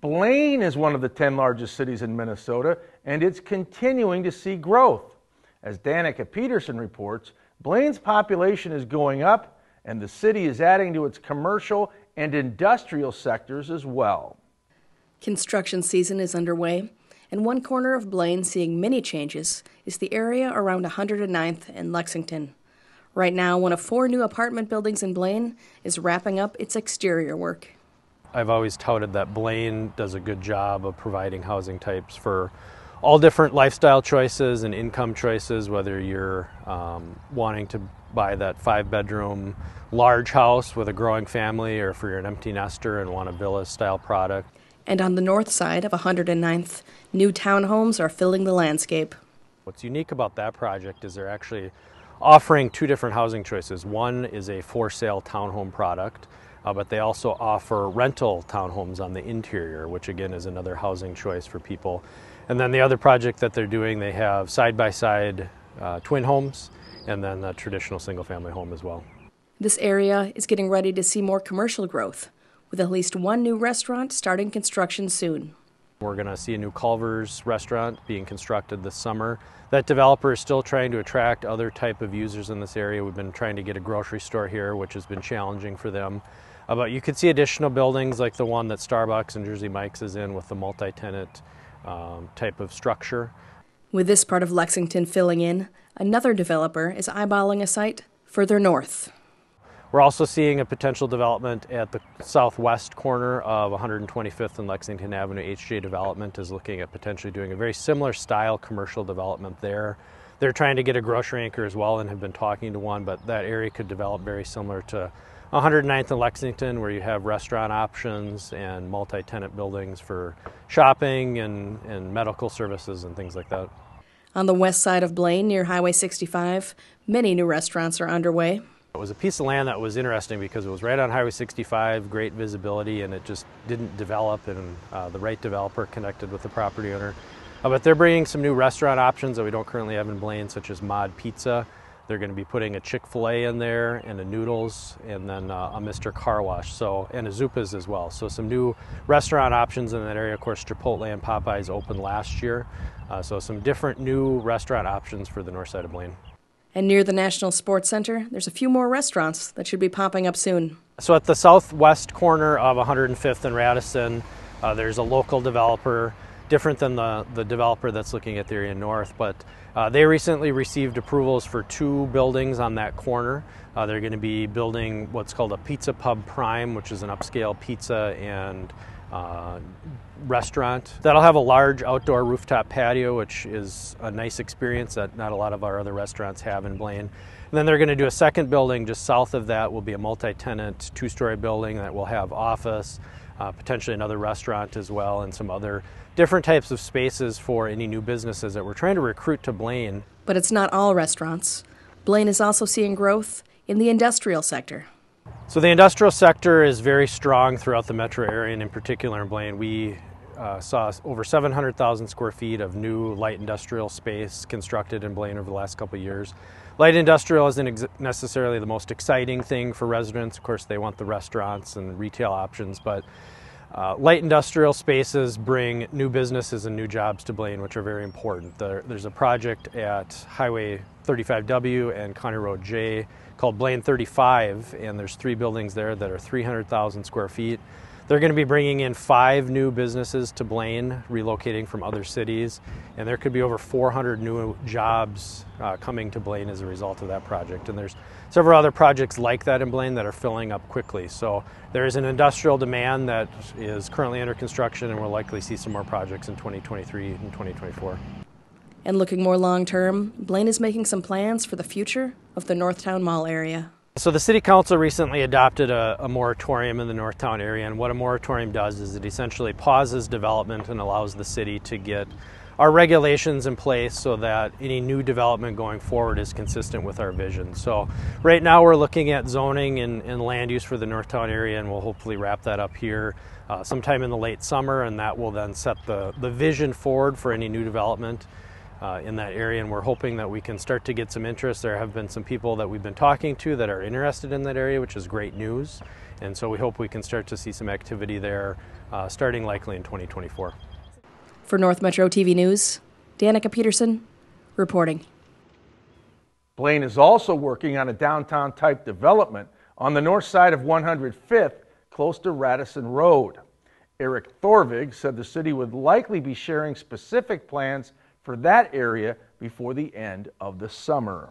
Blaine is one of the 10 largest cities in Minnesota, and it's continuing to see growth. As Danica Peterson reports, Blaine's population is going up, and the city is adding to its commercial and industrial sectors as well. Construction season is underway, and one corner of Blaine seeing many changes is the area around 109th and Lexington. Right now, one of 4 new apartment buildings in Blaine is wrapping up its exterior work. I've always touted that Blaine does a good job of providing housing types for all different lifestyle choices and income choices, whether you're wanting to buy that 5-bedroom large house with a growing family, or if you're an empty nester and want a villa-style product. And on the north side of 109th, new townhomes are filling the landscape. What's unique about that project is they're actually offering 2 different housing choices. One is a for-sale townhome product, but they also offer rental townhomes on the interior, which again is another housing choice for people. And then the other project that they're doing, they have side-by-side twin homes and then a traditional single-family home as well. This area is getting ready to see more commercial growth, with at least 1 new restaurant starting construction soon. We're going to see a new Culver's restaurant being constructed this summer. That developer is still trying to attract other type of users in this area. We've been trying to get a grocery store here, which has been challenging for them. But you could see additional buildings like the one that Starbucks and Jersey Mike's is in with the multi-tenant type of structure. With this part of Lexington filling in, another developer is eyeballing a site further north. We're also seeing a potential development at the southwest corner of 125th and Lexington Avenue. HJ Development is looking at potentially doing a very similar style commercial development there. They're trying to get a grocery anchor as well and have been talking to one, but that area could develop very similar to 109th and Lexington, where you have restaurant options and multi-tenant buildings for shopping and medical services and things like that. On the west side of Blaine, near Highway 65, many new restaurants are underway. It was a piece of land that was interesting because it was right on Highway 65, great visibility, and it just didn't develop, and the right developer connected with the property owner. But they're bringing some new restaurant options that we don't currently have in Blaine, such as Mod Pizza. They're going to be putting a Chick-fil-A in there, and a Noodles, and then a Mr. Car Wash, and a Zupa's as well. So some new restaurant options in that area. Of course, Chipotle and Popeyes opened last year. So some different new restaurant options for the north side of Blaine. And near the National Sports Center, there's a few more restaurants that should be popping up soon. So at the southwest corner of 105th and Radisson, there's a local developer, different than the developer that's looking at the area north, but they recently received approvals for 2 buildings on that corner. They're going to be building what's called a Pizza Pub Prime, which is an upscale pizza and restaurant. That'll have a large outdoor rooftop patio, which is a nice experience that not a lot of our other restaurants have in Blaine. And then they're going to do a second building just south of that. Will be a multi-tenant 2-story building that will have office, potentially another restaurant as well, and some other different types of spaces for any new businesses that we're trying to recruit to Blaine. But it's not all restaurants. Blaine is also seeing growth in the industrial sector. So the industrial sector is very strong throughout the metro area, and in particular in Blaine. We saw over 700,000 square feet of new light industrial space constructed in Blaine over the last couple of years. Light industrial isn't necessarily the most exciting thing for residents. Of course, they want the restaurants and retail options, but light industrial spaces bring new businesses and new jobs to Blaine, which are very important. There's a project at Highway 35W and County Road J called Blaine 35, and there's 3 buildings there that are 300,000 square feet. They're going to be bringing in 5 new businesses to Blaine, relocating from other cities, and there could be over 400 new jobs coming to Blaine as a result of that project. And there's several other projects like that in Blaine that are filling up quickly. So there is an industrial demand that is currently under construction, and we'll likely see some more projects in 2023 and 2024. And looking more long-term, Blaine is making some plans for the future of the Northtown Mall area. So the City Council recently adopted a moratorium in the Northtown area, and what a moratorium does is it essentially pauses development and allows the city to get our regulations in place so that any new development going forward is consistent with our vision. So right now we're looking at zoning and land use for the Northtown area, and we'll hopefully wrap that up here sometime in the late summer, and that will then set the vision forward for any new development in that area, and we're hoping that we can start to get some interest. There have been some people that we've been talking to that are interested in that area, which is great news. And so we hope we can start to see some activity there starting likely in 2024. For North Metro TV News, Danica Peterson reporting. Blaine is also working on a downtown-type development on the north side of 105th, close to Radisson Road. Eric Thorvig said the city would likely be sharing specific plans for that area before the end of the summer.